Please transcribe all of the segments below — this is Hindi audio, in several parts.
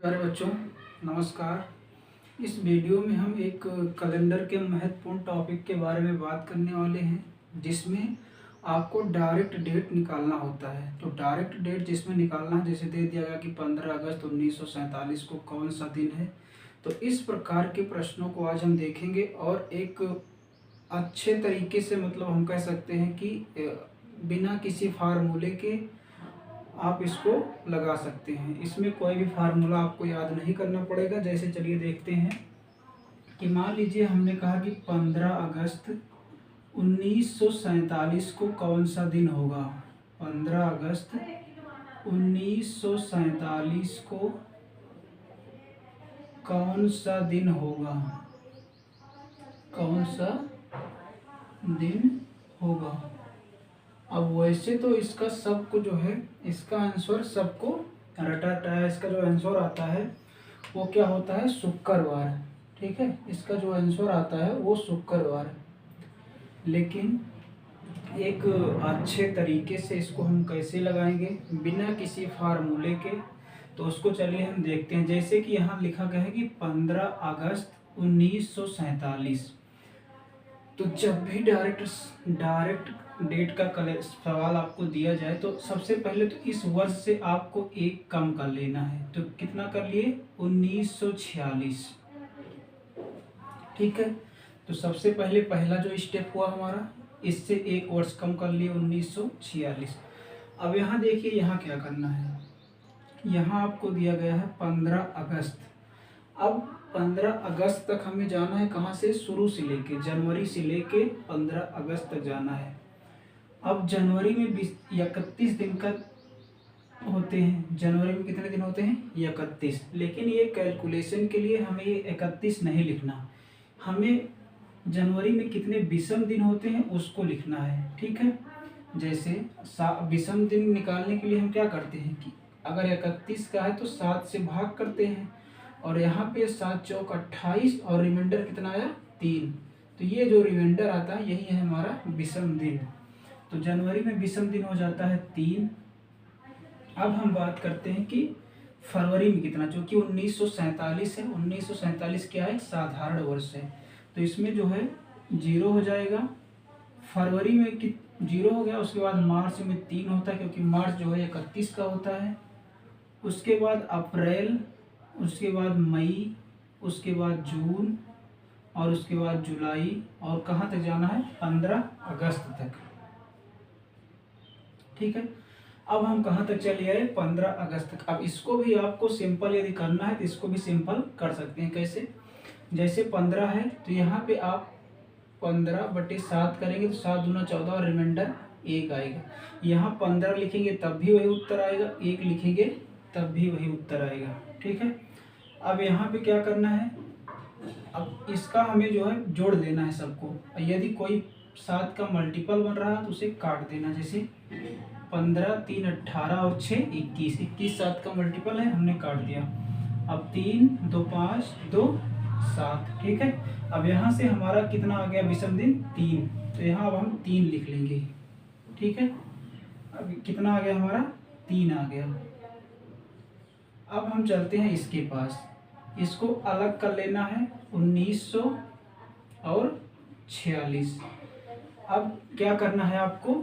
प्यारे बच्चों, नमस्कार। इस वीडियो में हम एक कैलेंडर के महत्वपूर्ण टॉपिक के बारे में बात करने वाले हैं, जिसमें आपको डायरेक्ट डेट निकालना होता है। तो डायरेक्ट डेट जिसमें निकालना है, जैसे दे दिया गया कि 15 अगस्त 1947 को कौन सा दिन है। तो इस प्रकार के प्रश्नों को आज हम देखेंगे और एक अच्छे तरीके से, मतलब हम कह सकते हैं कि बिना किसी फार्मूले के आप इसको लगा सकते हैं। इसमें कोई भी फार्मूला आपको याद नहीं करना पड़ेगा। जैसे चलिए देखते हैं कि मान लीजिए हमने कहा कि 15 अगस्त 1947 को कौन सा दिन होगा। 15 अगस्त 1947 को कौन सा दिन होगा, कौन सा दिन होगा। अब वैसे तो इसका सबको जो है, इसका आंसर सबको रटाता है। इसका जो आंसर आता है वो क्या होता है, शुक्रवार। ठीक है, इसका जो आंसर आता है वो शुक्रवार है। लेकिन एक अच्छे तरीके से इसको हम कैसे लगाएंगे बिना किसी फार्मूले के, तो उसको चलिए हम देखते हैं। जैसे कि यहाँ लिखा गया है कि 15 अगस्त 1947। तो जब भी डायरेक्ट डेट का सवाल आपको दिया जाए, तो सबसे पहले तो इस वर्ष से आपको एक कम कर लेना है। तो कितना कर लिए, 1946। ठीक है, तो सबसे पहले पहला जो स्टेप हुआ हमारा, इससे एक वर्ष कम कर लिए, 1946। अब यहाँ देखिए, यहाँ क्या करना है। यहाँ आपको दिया गया है 15 अगस्त। अब 15 अगस्त तक हमें जाना है। कहाँ से, शुरू से लेके, जनवरी से लेके 15 अगस्त तक जाना है। अब जनवरी में 31 दिन का होते हैं। जनवरी में कितने दिन होते हैं, 31। लेकिन ये कैलकुलेशन के लिए हमें ये 31 नहीं लिखना, हमें जनवरी में कितने विषम दिन होते हैं उसको लिखना है। ठीक है, जैसे विषम दिन निकालने के लिए हम क्या करते हैं कि अगर 31 का है तो 7 से भाग करते हैं, और यहाँ पे 7 चौक 28 और रिमाइंडर कितना आया, 3। तो ये जो रिमाइंडर आता है यही है हमारा विषम दिन। तो जनवरी में विषम दिन हो जाता है 3। अब हम बात करते हैं कि फरवरी में कितना, जो कि 1947 है। 1947 क्या है, साधारण वर्ष है। तो इसमें जो है 0 हो जाएगा। फरवरी में 0 हो गया। उसके बाद मार्च में 3 होता है, क्योंकि मार्च जो है 31 का होता है। उसके बाद अप्रैल, उसके बाद मई, उसके बाद जून, और उसके बाद जुलाई, और कहाँ तक जाना है, 15 अगस्त तक। ठीक है, अब हम कहाँ तक चले आए, 15 अगस्त तक। अब इसको भी आपको सिंपल यदि करना है तो इसको भी सिंपल कर सकते हैं। कैसे, जैसे 15 है तो यहाँ पे आप 15/7 करेंगे तो 7 दूना 14 और रिमाइंडर 1 आएगा। यहाँ 15 लिखेंगे तब भी वही उत्तर आएगा, 1 लिखेंगे तब भी वही उत्तर आएगा। ठीक है, अब यहाँ पे क्या करना है, अब इसका हमें जो है जोड़ देना है सबको। यदि कोई 7 का मल्टीपल बन रहा है तो उसे काट देना। जैसे 15, 3, 18 और 6, 21। 21 7 का मल्टीपल है, हमने काट दिया। अब 3, 2, 5, 2, 7। ठीक है, अब यहाँ से हमारा कितना आ गया विषम दिन, 3। तो यहाँ अब हम 3 लिख लेंगे। ठीक है, अब कितना आ गया हमारा, 3 आ गया। अब हम चलते हैं इसके पास, इसको अलग कर लेना है, 1900 और 46। अब क्या करना है आपको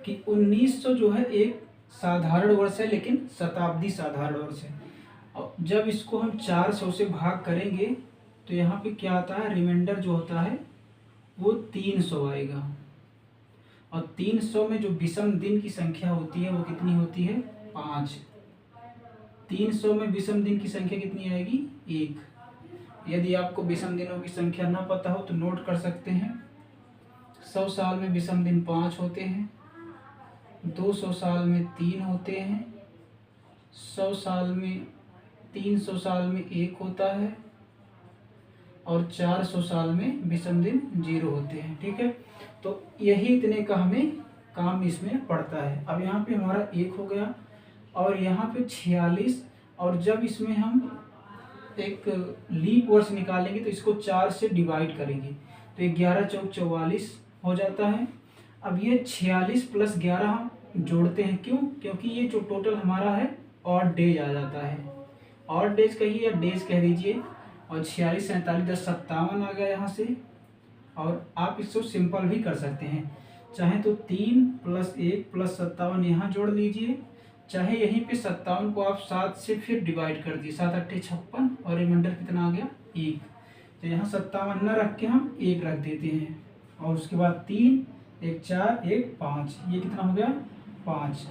कि 1900 जो है एक साधारण वर्ष है, लेकिन शताब्दी साधारण वर्ष है। और जब इसको हम 400 से भाग करेंगे तो यहाँ पे क्या आता है, रिमाइंडर जो होता है वो 300 आएगा। और 300 में जो विषम दिन की संख्या होती है वो कितनी होती है, 5। 300 में विषम दिन की संख्या कितनी आएगी, 1। यदि आपको विषम दिनों की संख्या ना पता हो तो नोट कर सकते हैं। 100 साल में विषम दिन 5 होते हैं, 200 साल में 3 होते हैं, 100 साल में, 300 साल में 1 होता है, और 400 साल में विषम दिन 0 होते हैं। ठीक है, तो यही इतने का हमें काम इसमें पड़ता है। अब यहाँ पे हमारा 1 हो गया, और यहाँ पे 46। और जब इसमें हम एक लीप वर्ष निकालेंगे तो इसको 4 से डिवाइड करेंगे तो 11 चौक 44 हो जाता है। अब ये 46 + 11 हम जोड़ते हैं, क्यों, क्योंकि ये जो टोटल हमारा है ऑड डेज आ जाता है। ऑड डेज कहिए या डेज कह दीजिए। और 46 47 10 57 आ गया यहाँ से। और आप इसको सिंपल भी कर सकते हैं, चाहे तो 3 + 1 + 57 यहाँ जोड़ लीजिए, चाहे यहीं पे 57 को आप 7 से फिर डिवाइड कर दिए, 7 8 56 और रिमाइंडर कितना आ गया 1। तो यहाँ 57 न रख के हम 1 रख देते हैं। और उसके बाद 3 1 4 1 5, ये कितना हो गया 5।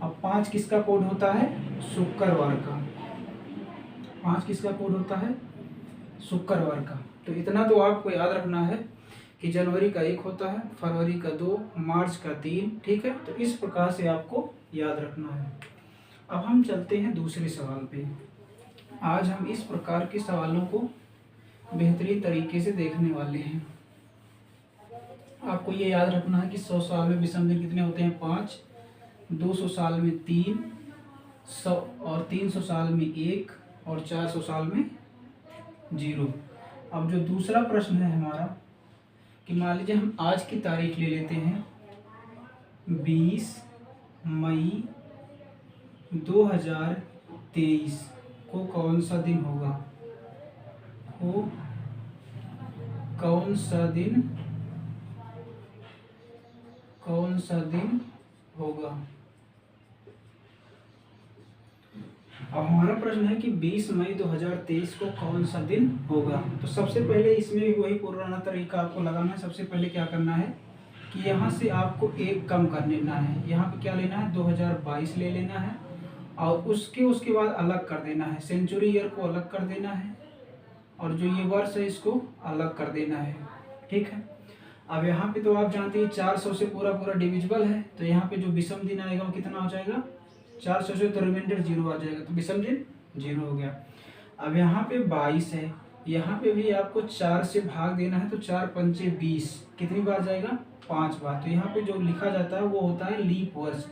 अब 5 किसका कोड होता है, शुक्रवार का। 5 किसका कोड होता है, शुक्रवार का। तो इतना तो आपको याद रखना है कि जनवरी का 1 होता है, फरवरी का 2, मार्च का 3। ठीक है, तो इस प्रकार से आपको याद रखना है। अब हम चलते हैं दूसरे सवाल पे। आज हम इस प्रकार के सवालों को बेहतरीन तरीके से देखने वाले हैं। आपको ये याद रखना है कि 100 साल में विषम दिन कितने होते हैं 5, 200 साल में 3, 100 और 300 साल में 1 और 400 साल में 0। अब जो दूसरा प्रश्न है हमारा कि मान लीजिए हम आज की तारीख ले लेते हैं 20 मई 2023 को कौन सा दिन होगा, को कौन सा दिन होगा। अब हमारा प्रश्न है कि 20 मई 2023 को कौन सा दिन होगा। तो सबसे पहले इसमें भी वही पुराना तरीका आपको लगाना है। सबसे पहले क्या करना है कि यहाँ से आपको एक कम कर लेना है। यहाँ पे क्या लेना है 2022 ले लेना है और उसके बाद अलग कर देना है। सेंचुरी ईयर को अलग कर देना है और जो ये वर्ष है इसको अलग कर देना है। ठीक है, अब यहाँ पे तो आप जानते हैं 400 से पूरा डिविजिबल है, तो यहाँ पे जो विषम दिन आएगा वो कितना हो जाएगा 400 से, तो रिमाइंडर 0 आ जाएगा, तो विषम दिन 0 हो गया। अब यहाँ पे 22 है, यहाँ पे भी आपको 4 से भाग देना है, तो 4 पंचे 20 कितनी बार जाएगा 5 बार। तो यहाँ पे जो लिखा जाता है वो होता है लीप वर्ष,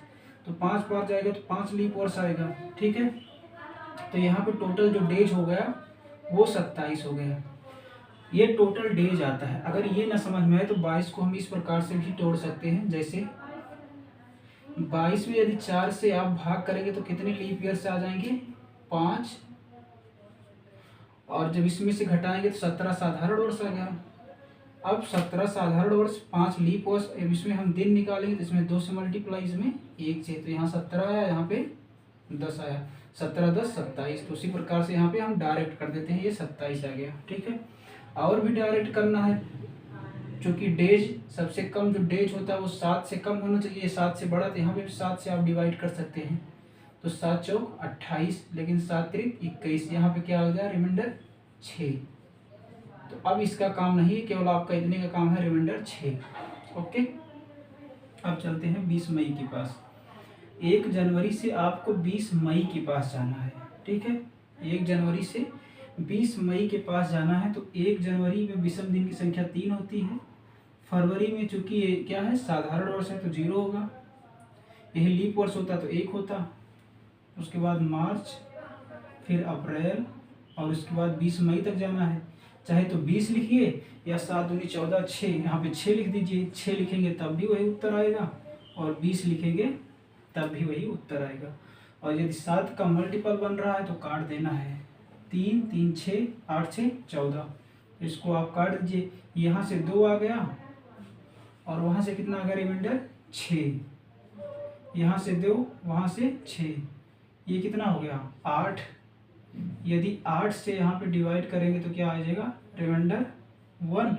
तो 5 बार जाएगा तो 5 लीप वर्ष आएगा। ठीक है, तो यहाँ पे टोटल जो डेज हो गया वो 27 हो गया। ये टोटल डेज आता है। अगर ये ना समझ में आए तो 22 को हम इस प्रकार से भी तोड़ सकते हैं, जैसे 22 में यदि 4 से आप भाग करेंगे तो कितने लीप ईयर से आ जाएंगे 5, और जब इसमें से घटाएंगे तो 17 साधारण वर्ष आ गया। अब 17 साधारण वर्ष 5 लीप वर्ष, अब इसमें हम दिन निकालेंगे तो इसमें 2 से मल्टीप्लाई, इसमें 1 से, तो यहाँ 17 आया, यहाँ पे 10 आया, 17 10 27। तो उसी प्रकार से यहाँ पे हम डायरेक्ट कर देते हैं, ये 27 आ गया। ठीक है, और भी डायरेक्ट करना है, क्योंकि डेज सबसे कम जो डेज होता है वो 7 से कम होना चाहिए, 7 से बड़ा, तो यहाँ पे 7 से आप डिवाइड कर सकते हैं। तो 7 चौक 28, लेकिन 7 त्रिक 21, यहाँ पे क्या हो गया रिमाइंडर 6। तो अब इसका काम नहीं है, केवल आपका इतने का काम है रिमाइंडर 6। ओके, अब चलते हैं 20 मई के पास। 1 जनवरी से आपको 20 मई के पास जाना है। ठीक है, 1 जनवरी से 20 मई के पास जाना है। तो 1 जनवरी में विषम दिन की संख्या 3 होती है। फरवरी में चूंकि ये क्या है साधारण वर्ष है तो 0 होगा, यही लीप वर्ष होता तो 1 होता। उसके बाद मार्च, फिर अप्रैल, और उसके बाद 20 मई तक जाना है। चाहे तो 20 लिखिए या 7 दूनी 14 6, यहाँ पे 6 लिख दीजिए। 6 लिखेंगे तब भी वही उत्तर आएगा, और 20 लिखेंगे तब भी वही उत्तर आएगा। और यदि 7 का मल्टीपल बन रहा है तो काट देना है। 3 3 6 8 6 14, इसको आप काट दीजिए। यहाँ से 2 आ गया और वहाँ से कितना आ गया रिमाइंडर 6, यहाँ से 2 वहाँ से 6, ये कितना हो गया 8। यदि 8 से यहाँ पे डिवाइड करेंगे तो क्या आ जाएगा रिमाइंडर 1।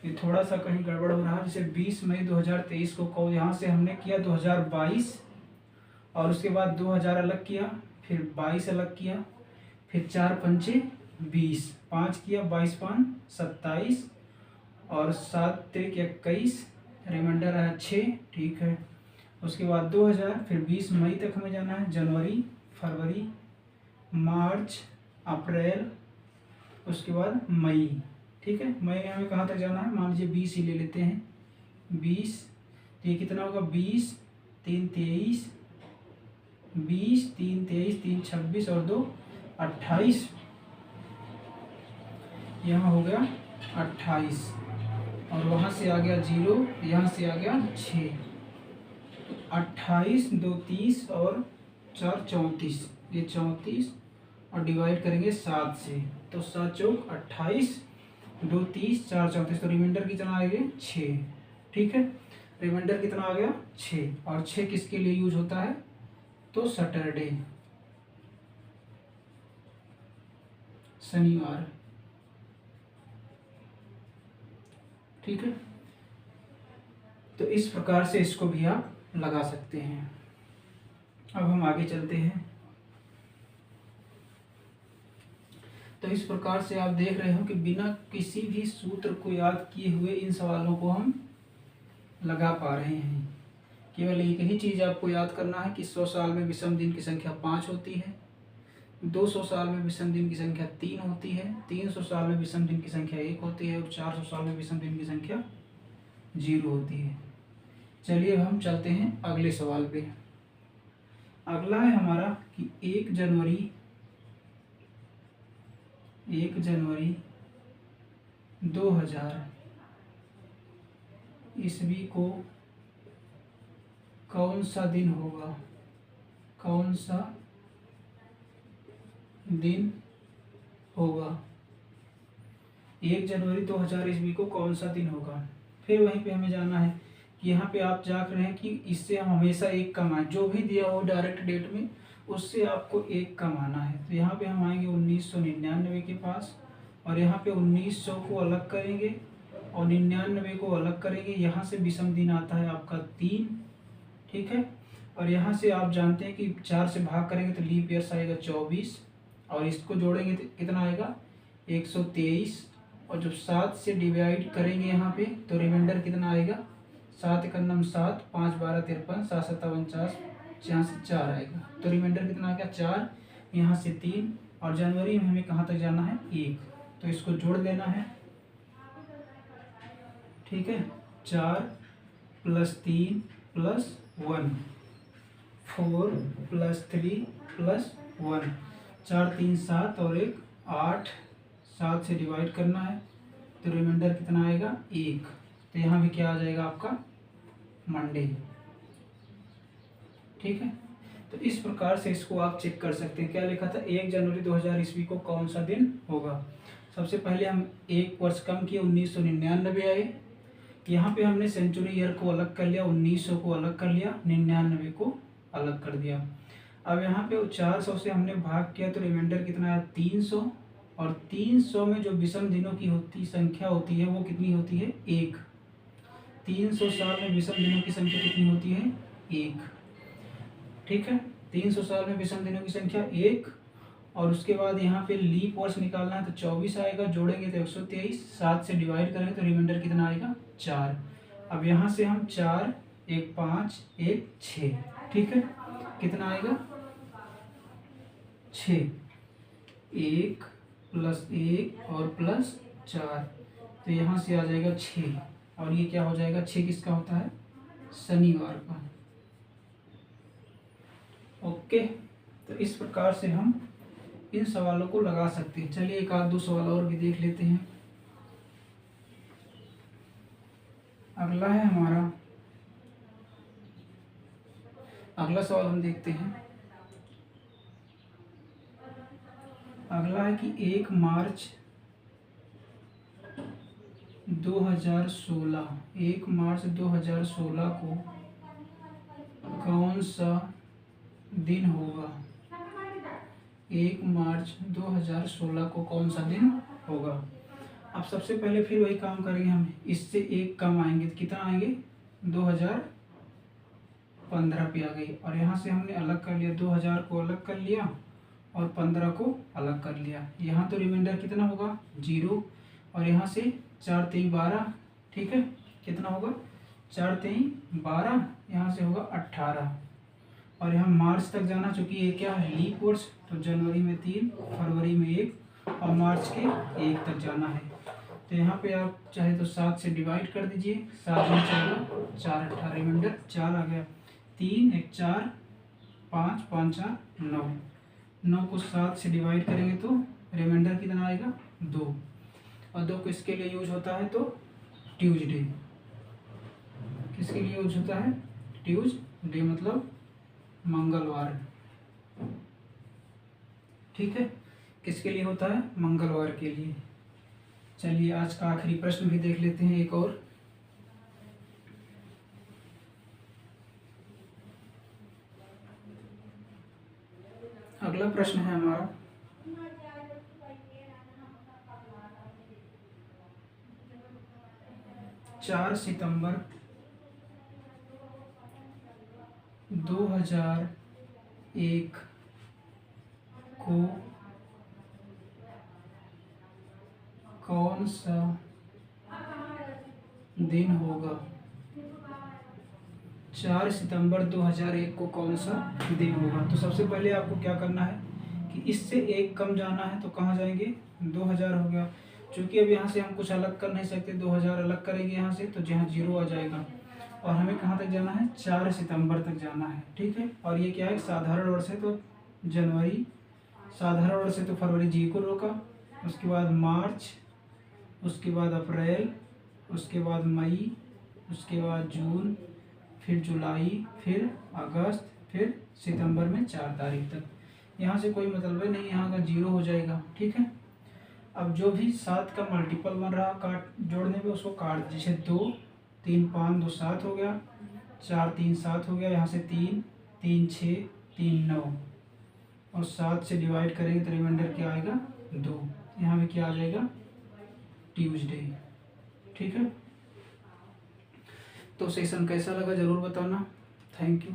ये थोड़ा सा कहीं गड़बड़ हो रहा है, जैसे 20 मई 2023 को यहाँ से हमने किया 2022, और उसके बाद 2000 अलग किया, फिर 22 अलग किया, फिर 4 पंचे 20, 5 किया, 22 5 27, और 7 त्रिक 21, रिमाइंडर आया 6। ठीक है, उसके बाद 2000, फिर 20 मई तक हमें जाना है। जनवरी, फरवरी, मार्च, अप्रैल, उसके बाद मई। ठीक है, मई में हमें कहाँ तक जाना है, मान लीजिए 20 ही ले लेते हैं। 20, तो ये कितना होगा 20 3 23, 20 3 23, 3 26 और 2 28, यहाँ हो गया 28, और वहाँ से आ गया 0, यहाँ से आ गया 6, 28 2 30 और 4 34, ये 34 और डिवाइड करेंगे 7 से, तो 7 चौक 28, 2 30, 4 34, तो रिमाइंडर कितना आ गया 6। ठीक है, रिमाइंडर कितना आ गया 6। और 6 किसके लिए यूज होता है, तो सैटरडे, शनिवार। ठीक है, तो इस प्रकार से इसको भी आप लगा सकते हैं। अब हम आगे चलते हैं। तो इस प्रकार से आप देख रहे हो कि बिना किसी भी सूत्र को याद किए हुए इन सवालों को हम लगा पा रहे हैं। केवल एक ही चीज़ आपको याद करना है कि 100 साल में विषम दिन की संख्या 5 होती है, 200 साल में विषम दिन की संख्या 3 होती है, 300 साल में विषम दिन की संख्या 1 होती है और 400 साल में विषम दिन की संख्या 0 होती है। चलिए अब हम चलते हैं अगले सवाल पे। अगला है हमारा कि 1 जनवरी 2000 ईस्वी को कौन सा दिन होगा, कौन सा दिन होगा। 1 जनवरी 2000 ईस्वी को कौन सा दिन होगा। फिर वहीं पे हमें जाना है कि यहाँ पे आप जान रहे हैं कि इससे हम हमेशा एक कमाएं, जो भी दिया हो डायरेक्ट डेट में उससे आपको एक कमाना है। तो यहाँ पे हम आएंगे 1999 के पास और यहाँ पे 1900 को अलग करेंगे और 99 को अलग करेंगे। यहाँ से विषम दिन आता है आपका 3। ठीक है, और यहाँ से आप जानते हैं कि 4 से भाग करेंगे तो लीप ईयर्स आएगा 24 और इसको जोड़ेंगे तो कितना आएगा 123 और जब 7 से डिवाइड करेंगे यहाँ पे तो रिमाइंडर कितना आएगा 7 एकम 7, 5 12 53, 7 7 49, यहाँ से 4 आएगा। तो रिमाइंडर कितना आ गया 4, यहाँ से 3 और जनवरी में हमें कहाँ तक जाना है 1, तो इसको जोड़ लेना है। ठीक है, 4 + 3 + 1, 4 + 3 + 1, 4 3 7 और 1 8, 7 से डिवाइड करना है तो रिमाइंडर कितना आएगा 1। तो यहाँ भी क्या आ जाएगा आपका मंडे। ठीक है, तो इस प्रकार से इसको आप चेक कर सकते हैं। क्या लिखा था 1 जनवरी 2000 ईस्वी को कौन सा दिन होगा। सबसे पहले हम 1 वर्ष कम किए 1999 आए। यहाँ पे हमने सेंचुरी ईयर को अलग कर लिया, 1900 को अलग कर लिया, 99 को अलग कर दिया। अब यहाँ पे 400 से हमने भाग किया तो रिमाइंडर कितना है 300 और 300 में जो विषम दिनों की संख्या होती है वो कितनी होती है 1। 300 साल में विषम दिनों की संख्या कितनी होती है 1। ठीक है, 300 साल में विषम दिनों की संख्या 1 और उसके बाद यहाँ पे लीप वर्ष निकालना है तो 24 आएगा, जोड़ेंगे तो 123, 7 से डिवाइड करेंगे तो रिमाइंडर कितना आएगा 4। अब यहाँ से हम 4 1 5 1 6, ठीक है, कितना आएगा 6, 1 + 1 और +4, तो यहाँ से आ जाएगा 6 और ये क्या हो जाएगा 6 किसका होता है शनिवार का। ओके, तो इस प्रकार से हम इन सवालों को लगा सकते हैं। चलिए एक आध दो सवाल और भी देख लेते हैं। अगला है हमारा, अगला सवाल हम देखते हैं। अगला है कि 1 मार्च 2016, 1 मार्च 2016 को कौन सा दिन होगा। 1 मार्च 2016 को कौन सा दिन होगा। अब सबसे पहले फिर वही काम करेंगे हम, इससे एक कम आएंगे तो कितना आएंगे 2015 पे आ गई और यहाँ से हमने अलग कर लिया, 2000 को अलग कर लिया और 15 को अलग कर लिया। यहाँ तो रिमाइंडर कितना होगा 0 और यहाँ से 4 3 12, ठीक है, कितना होगा 4 3 12, यहाँ से होगा 18 और यहाँ मार्च तक जाना, चूँकि ये क्या है लीप वर्ष, तो जनवरी में 3, फरवरी में 1 और मार्च के 1 तक जाना है। तो यहाँ पे आप चाहे तो 7 से डिवाइड कर दीजिए, 7 में 4 18, रिमाइंडर 4 आ गया, 3 1 4 5 5 4 9, 9 को 7 से डिवाइड करेंगे तो रिमाइंडर कितना आएगा 2 और 2 किसके लिए यूज होता है तो ट्यूसडे, किसके लिए यूज होता है ट्यूसडे मतलब मंगलवार। ठीक है, किसके लिए होता है? मंगलवार के लिए। चलिए आज का आखिरी प्रश्न भी देख लेते हैं एक और। अगला प्रश्न है हमारा 4 सितंबर 2001 को कौन सा दिन होगा? 4 सितंबर 2001 को कौन सा दिन होगा? तो सबसे पहले आपको क्या करना है कि इससे एक कम जाना है, तो कहाँ जाएंगे? 2000 हो गया। चूँकि अब यहाँ से हम कुछ अलग कर नहीं सकते, 2000 अलग करेंगे यहाँ से तो जहाँ 0 आ जाएगा। और हमें कहाँ तक जाना है? 4 सितंबर तक जाना है, ठीक है। और ये क्या है? साधारण वर्ष है तो जनवरी, साधारण वर्ष है तो फरवरी जी को रोका, उसके बाद मार्च, उसके बाद अप्रैल, उसके बाद मई, उसके बाद जून, फिर जुलाई, फिर अगस्त, फिर सितंबर में 4 तारीख तक। यहाँ से कोई मतलब ही नहीं, यहाँ का 0 हो जाएगा, ठीक है। अब जो भी 7 का मल्टीपल बन रहा काट जोड़ने में उसको काट, जैसे 2 3 5 2 7 हो गया, 4 3 7 हो गया, यहाँ से 3 3 6 3 9, और 7 से डिवाइड करेंगे तो रिमाइंडर क्या आएगा? 2। यहाँ में क्या आ जाएगा? ट्यूसडे, ठीक है। तो सेशन कैसा लगा ज़रूर बताना। Thank you.